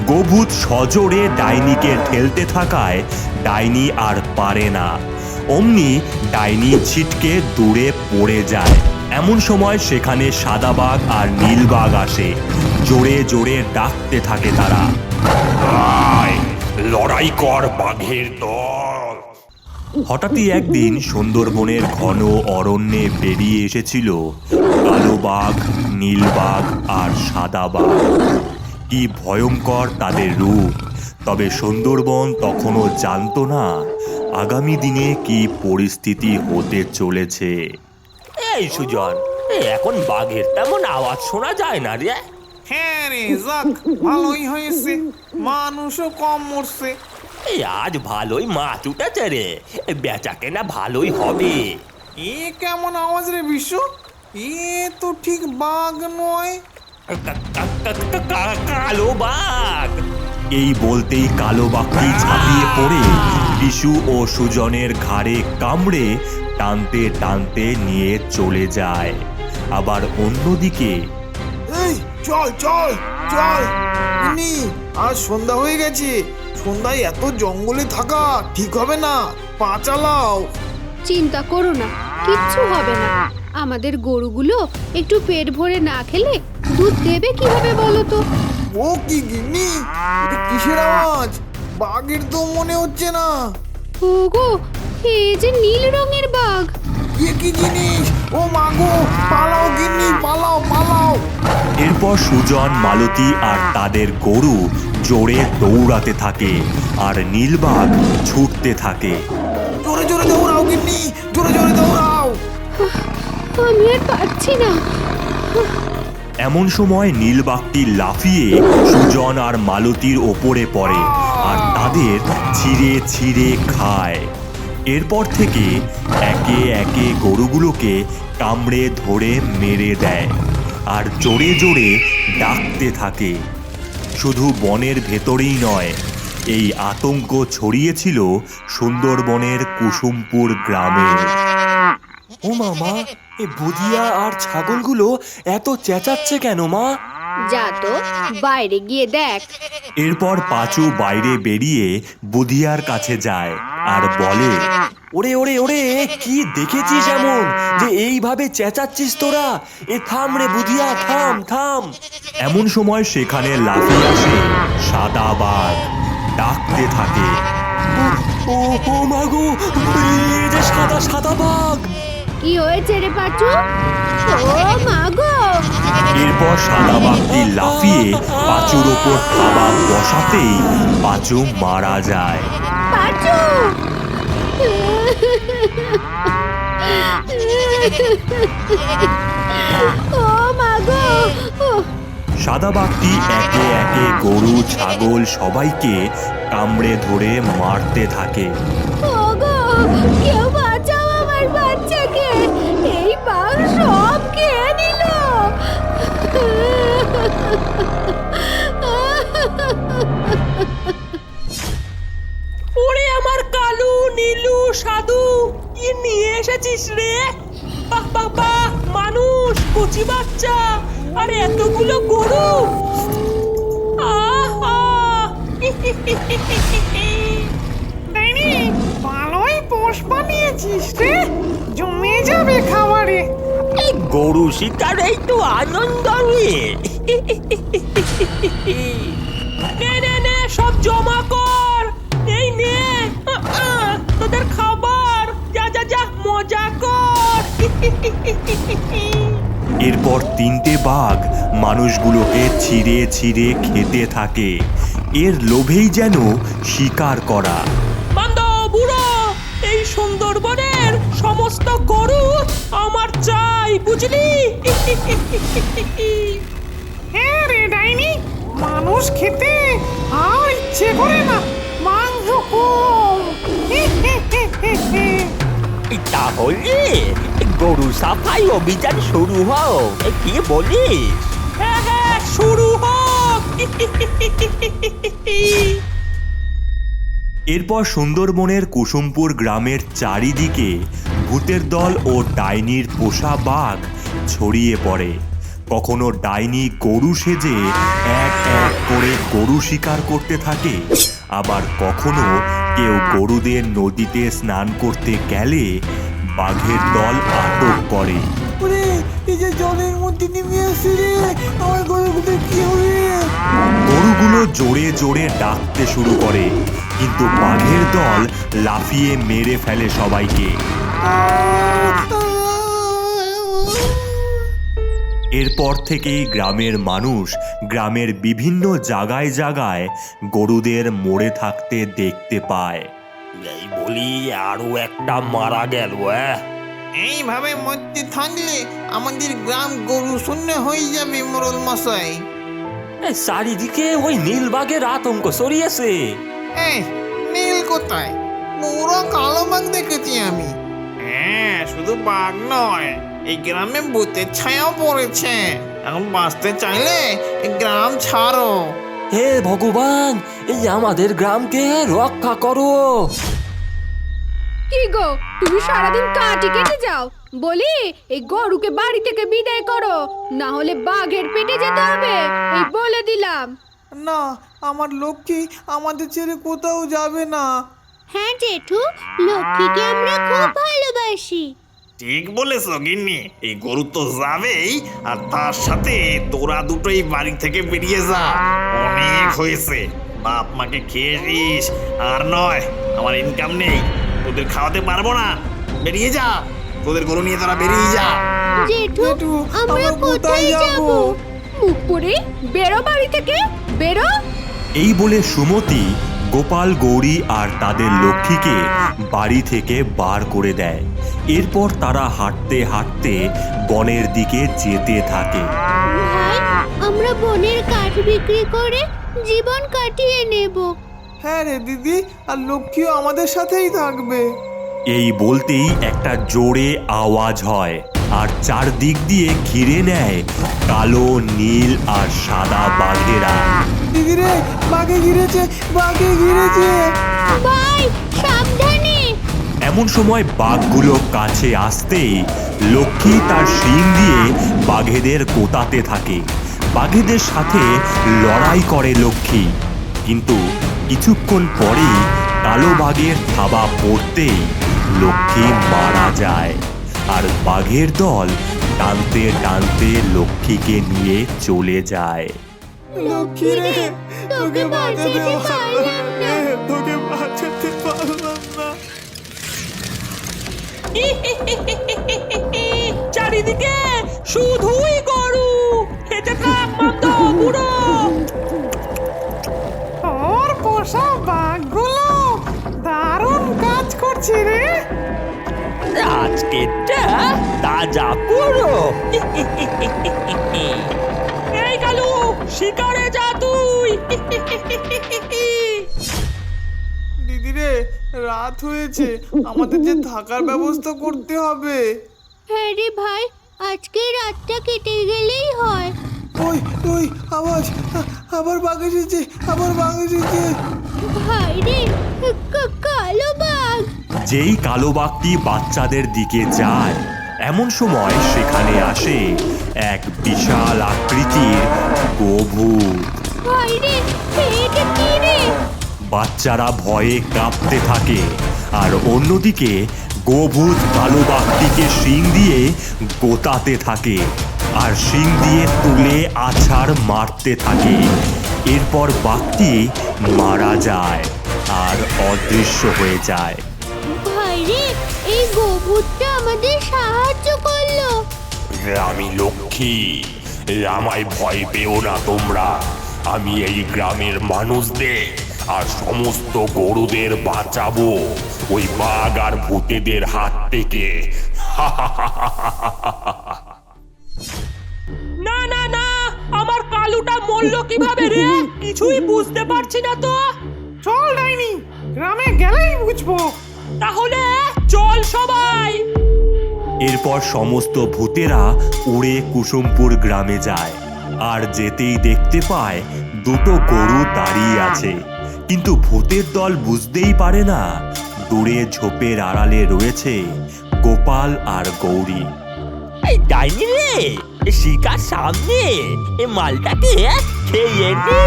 গোভূত সজোরে ডাইনিকে ঠেলতে থাকায় ডাইনি আর পারে না। অমনি ডাইনি ছিটকে দূরে পড়ে যায়। এমন সময় সেখানে সাদা বাঘ আর নীল বাঘ আসে। জোরে জোরে ডাকতে থাকে তারা, লড়াই কর বাঘের দল। হঠাৎই একদিন সুন্দরবনের ঘন অরণ্যে বেরিয়ে এসেছিল কালো বাঘ, নীল বাঘ আর সাদা বাঘ। কি ভয়ঙ্কর তাদের রূপ! তবে সুন্দরবন তখনও জানতো না আগামী দিনে কি পরিস্থিতি হতে চলেছে। এই সুজন, এখন বাঘের তেমন আওয়াজ শোনা যায় না রে। হ্যাঁ রে, যাক ভালোই হয়েছে, মানুষও কম মরছে। এই আজ ভালোই মাছ উঠেছে রে, বেচা কেনা ভালোই হবে। এ কেমন আওয়াজ রে বিশু? এ তো ঠিক বাঘ নয়। কালো বাঘ! এই বলতেই কালো বাঘটি ঝাঁপিয়ে পড়ে বিশু ও সুজনের ঘাড়ে কামড়ে টানতে টানতে নিয়ে চলে যায়। আবার অন্যদিকে, এই চল চল চল, ইনি আজ সন্ধ্যা হয়ে গেছে, সন্ধ্যায় এত জঙ্গলে থাকা ঠিক হবে না, পা চালাও। চিন্তা করো না, কিচ্ছু হবে না। আমাদের গরুগুলো একটু পেট ভরে না খেলে দুধ দেবে কিভাবে বলো তো? ও কি গিন্নি, এটা কিসের আওয়াজ? বাঘের তো মনে হচ্ছে না। ওগো, এই যে নীল রঙের বাঘ। এ কি জিনিস? ও মাগো, পালাও গিন্নি, পালাও পালাও। এরপর সুজন, মালতী আর তাদের গরু জোরে দৌড়াতে থাকে আর নীলবাঘ ছুটতে থাকে। জোরে জোরে দৌড়াও গিন্নি, জোরে জোরে দৌড়াও। আমি আর পারছি না। এমন সময় নীলবাঘটি লাফিয়ে সুজন আর মালতীর ওপরে পড়ে আর তাদের ছিঁড়ে ছিঁড়ে খায়। এরপর থেকে একে একে গরুগুলোকে কামড়ে ধরে মেরে দেয় আর জোরে জোরে ডাকতে থাকে। শুধু বনের ভেতরেই নয়, এই আতঙ্ক ছড়িয়েছিল সুন্দরবনের কুসুমপুর গ্রামে। ও মামা, এ বুধিয়া আর ছাগলগুলো এত চেঁচাচ্ছে কেন মা? যা তো বাইরে গিয়ে দেখ। এরপর পাঁচু বাইরে বেরিয়ে বুধিয়ার কাছে যায় আর বলে, ওরে ওরে ওরে, কি দেখেছিস এমন যে এইভাবে চেঁচাচ্ছিস তোরা? এ থাম রে বুধিয়া, থাম থাম। এমন সময় সেখানে লাফিয়ে আসে সাদা বাঘ। ডাকতে থাকে, ও ও মাগো, এই যে সাদা সাদা বাঘ! কি হয়েছে রে পাঁচু? ও মা গো! এরপর সাদা বাঘটি লাফিয়ে পাঁচুর ওপর থাবা বসাতেই পাঁচু মারা যায়। পাঁচু! ও মা গো! সাদা বাঘটি একে একে গরু, ছাগল সবাইকে কামড়ে ধরে মারতে থাকে। ওগো, কেউ বাঁচাও আমার বাচ্চাকে, এই বাঘ সব খেয়ে নিল। ওরে আমার কালু, নীলু, সাধু, কি নিয়ে এসেছিস রে? বাহ বাহ বাহ, মানুষ, কচি বাচ্চা আর এতগুলো গরু! আহা! ডাইনি, ভালোই পোষ বানিয়েছিস রে, জমে যাবে খাবারে। এই গরু শিকারেই তো আনন্দ রে। নে নে নে, সব জমা কর, এই নে তোদের খাবার, যা যা যা, মজা কর। এরপর তিনটে বাঘ মানুষগুলোকে ছিঁড়ে ছিঁড়ে খেতে থাকে। এর লোভেই যেন শিকার করা। বান্দা বুড়ো, এই সুন্দরবনের সমস্ত গরু আমার চাই, বুঝলি? হ্যাঁ রে ডাইনি, মানুষ খেতে আর ইচ্ছে করে না, মাংস কম। তাহলে গরু সাফাই অভিযান শুরু হোক, কি বলিস? হ্যাঁ হ্যাঁ, শুরু হোক। এরপর সুন্দরবনের কুসুমপুর গ্রামের চারিদিকে ভূতের দল ও ডাইনির পোষা বাঘ ছড়িয়ে পড়ে। কখনো ডাইনি গরু সেজে এক এক করে গরু শিকার করতে থাকে, আবার কখনো কেউ গরুদের নদীতে স্নান করতে গেলে বাঘের দল আটক করে। ওরে এই যে জলের মধ্যে নেমে আসছে রে, আমার গরুগুলো কি হবে? গরুগুলো জোরে জোরে ডাকতে শুরু করে, কিন্তু বাঘের দল লাফিয়ে মেরে ফেলে সবাইকে। এরপর থেকেই গ্রামের মানুষ গ্রামের বিভিন্ন জায়গায় জায়গায় গরুদের মরে থাকতে দেখতে পায়। এই বলি আরো একটা মারা গেল। এইভাবে মরতে থাকলে আমাদের গ্রাম গরু শূন্য হয়ে যাবে মোড়ল মশাই। চারিদিকে ওই নীলবাগের আতঙ্ক ছড়িয়েছে। এই নীল কোথায়? পুরো কালো বাঘ দেখেছি আমি। হ্যাঁ, শুধু বাঘ নয়, এই গ্রামে ভূতের ছায়াও পড়েছে। এখন বাঁচতে চাইলে এই গ্রাম ছাড়ো। হে ভগবান, এই আমাদের গ্রামকে রক্ষা করো। কি গো, তুমি সারাদিন কাটি কেটে যাও? বলি এই গরুকে বাড়ি থেকে বিদায় করো, না হলে বাঘের পেটে যেতে হবে, এই বলে দিলাম। না, আমার লক্ষ্মী আমাদের ছেড়ে কোথাও যাবে না। হ্যাঁ জেঠু, লক্ষ্মীকে আমরা খুব ভালোবাসি। ঠিক বলেছো গিন্নি, এই গরু তো যাবেই, আর তার সাথে তোরা দুটোই বাড়ি থেকে বেরিয়ে যা। অনেক হয়েছে, বাপ মাকে খেয়েছিস, আর নয় আমার ইনকাম নেই, তোদের খাওয়াতে পারবো না। বেরিয়ে যা, তোদের গরু নিয়ে তোরা বেরিয়ে যা। জেঠু, আমরা কোথায় যাব? মুখ পুরি, বেরো বাড়ি থেকে, বেরো। এই বলে সুমতি গোপাল, গৌরী আর তাদের লক্ষ্মীকে বাড়ি থেকে বার করে দেয়। এরপর তারা হাঁটতে হাঁটতে বনের দিকে যেতে থাকে। ভাই, আমরা বনের কাঠ বিক্রি করে জীবন কাটিয়ে নেব। হ্যাঁ রে দিদি, আর লক্ষ্মীও আমাদের সাথেই থাকবে। এই বলতেই একটা জোরে আওয়াজ হয়, আর চারদিক দিয়ে ঘিরে নেয় কালো, নীল আর সাদা বাঘেরা। দিদি রে, বাঘে ঘিরেছে, বাঘে ঘিরেছে। ভাই সাবধানে। এমন সময় বাঘগুলো কাছে আসতেই লক্ষ্মী তার শিং দিয়ে বাঘেদের গোতাতে থাকে। বাঘেদের সাথে লড়াই করে লক্ষ্মী, কিন্তু কিছুক্ষণ পরেই কালো বাঘের থাবা পড়তেই লক্ষ্মী মারা যায়, আর বাঘের দল টানতে টানতে লক্ষ্মীকে নিয়ে চলে যায়। লক্ষ্মী রে, তোকে বাঁচাতে পারলাম না। তোকে বাঁচাতে পারলাম না। চারিদিকে শুধুই গরু, খেতে থাক মামদো বুড়ো। ওর পোষা বাঘগুলো দারুণ কাজ করছে রে। আজকেরটা তাজা পুরো। এই কালু, শিকারে যা তুই। দিদি রে, রাত হয়েছে, আমাদের যে থাকার ব্যবস্থা করতে হবে। হ্যাঁ রে ভাই, আজকে রাতটা কেটে গেলেই হয়। ওই ওই আওয়াজ, আবার বাঘ এসেছে, আবার বাঘ এসেছে। ভাই রে, কালো বাঘ। যেই কালো বাঘটি বাচ্চাদের দিকে যায়, এমন সময় সেখানে আসে এক বিশাল আকৃতির গোভূত। ভাই রে, এটা কি রে? বাচ্চারা ভয়ে কাঁপতে থাকে, আর অন্যদিকে গোভূত কালো বাঘটিকে শিং দিয়ে গোতাতে থাকে, আর শিং দিয়ে তুলে আছাড় মারতে থাকে। এরপর বাঘটি মারা যায় আর অদৃশ্য হয়ে যায়। ভাই রে, এই গোভূতটা আমাদের সাহায্য করলো। আমি লক্ষ্মী, আমায় ভয় পেও না তোমরা। আমি এই গ্রামের মানুষদের আর সমস্ত গরুদের বাঁচাবো ওই বাঘ আর ভূতেদের হাত থেকে। না না না, আমার কালুটা মরলো কিভাবে রে? কিছুই বুঝতে পারছি না তো। চল ডাইনি, গ্রামে গেলেই বুঝবো। তাহলে চল সবাই। এরপর সমস্ত ভূতেরা উড়ে কুসুমপুর গ্রামে যায়, আর যেতেই দেখতে পায় দুটো গরু দাঁড়িয়ে আছে, কিন্তু ভূতের দল বুঝতেই পারে না দূরে ঝোপের আড়ালে রয়েছে গোপাল আর গৌরী। এই ডাইনি রে, শিকার সামনে এ মালটাকে খেয়ে নি।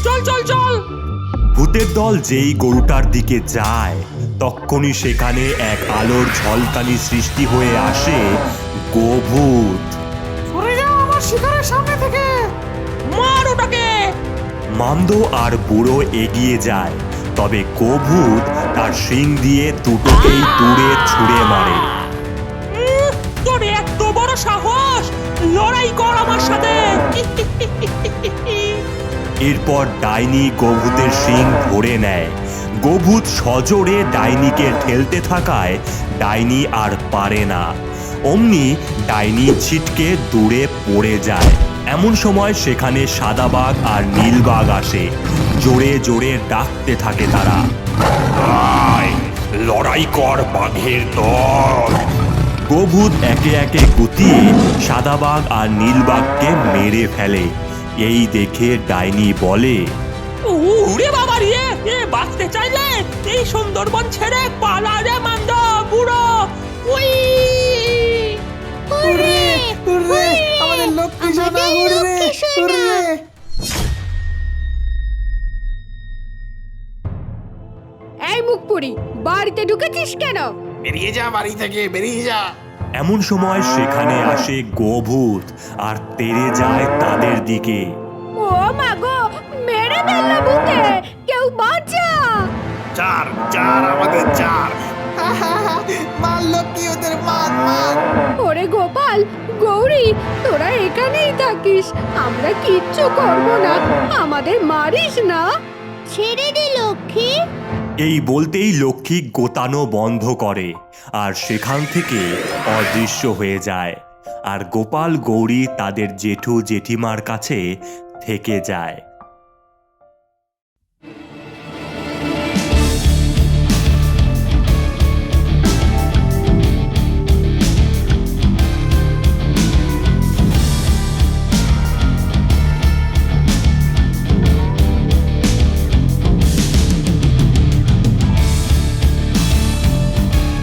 চল চল চল। ভূতের দল যেই গরুটার দিকে যায় তক্ষুনি সেখানে এক আলোর ঝলকানি সৃষ্টি হয়ে আসে গোভূত। মার ওটাকে। মামদো আর বুড়ো এগিয়ে যায়, তবে গোভূত তার শিং দিয়ে দুটোকেই দূরে ছুঁড়ে মারে। তোর এত বড় সাহস, লড়াই কর আমার সাথে। এরপর ডাইনি গোভূতের শিং ধরে নেয়। গোভূত সজোরে ডাইনিকে ঠেলতে থাকায় ডাইনি আর পারে না। অমনি ডাইনি ছিটকে দূরে পড়ে যায়। এমন সময় সেখানে সাদা বাঘ আর নীল বাঘ আসে। জোরে জোরে ডাকতে থাকে তারা। আয়, লড়াই কর বাঘের দল। গোভূত একে একে গুতিয়ে সাদা বাঘ আর নীল বাঘকে মেরে ফেলে। এই দেখে ডাইনি বলে, উড়ে বাবা রে, এ বাঁচতে চাইলে এই সুন্দরবন ছেড়ে পালা রে মান্দ বুড়ো। উই আমাদের লক্ষ্মী সোনা, হুররে হুররে। এই মুখপুরি, বাড়িতে ঢুকেছিস কেন? বেরিয়ে যা বাড়ি থেকে, বেরিয়ে যা। এমন সময় সেখানে আসে গোভূত আর তেড়ে যায় তাদের দিকে। ও মা গো, মেরে ফেললো ভূতে, কেউ বাঁচা। চার চার আমাদের চার। মার লক্ষ্মী, ওদের মার মার। ওরে গোপাল, গৌরী, তোরা এখানেই থাকিস, আমরা কিচ্ছু করব না, আমাদের মারিস না। ছেড়ে দে লক্ষ্মী। এই বলতেই লক্ষ্মী গোতানো বন্ধ করে আর সেখান থেকে অদৃশ্য হয়ে যায়। আর গোপাল গৌরী তাদের জেঠু জেঠিমার কাছে থেকে যায়।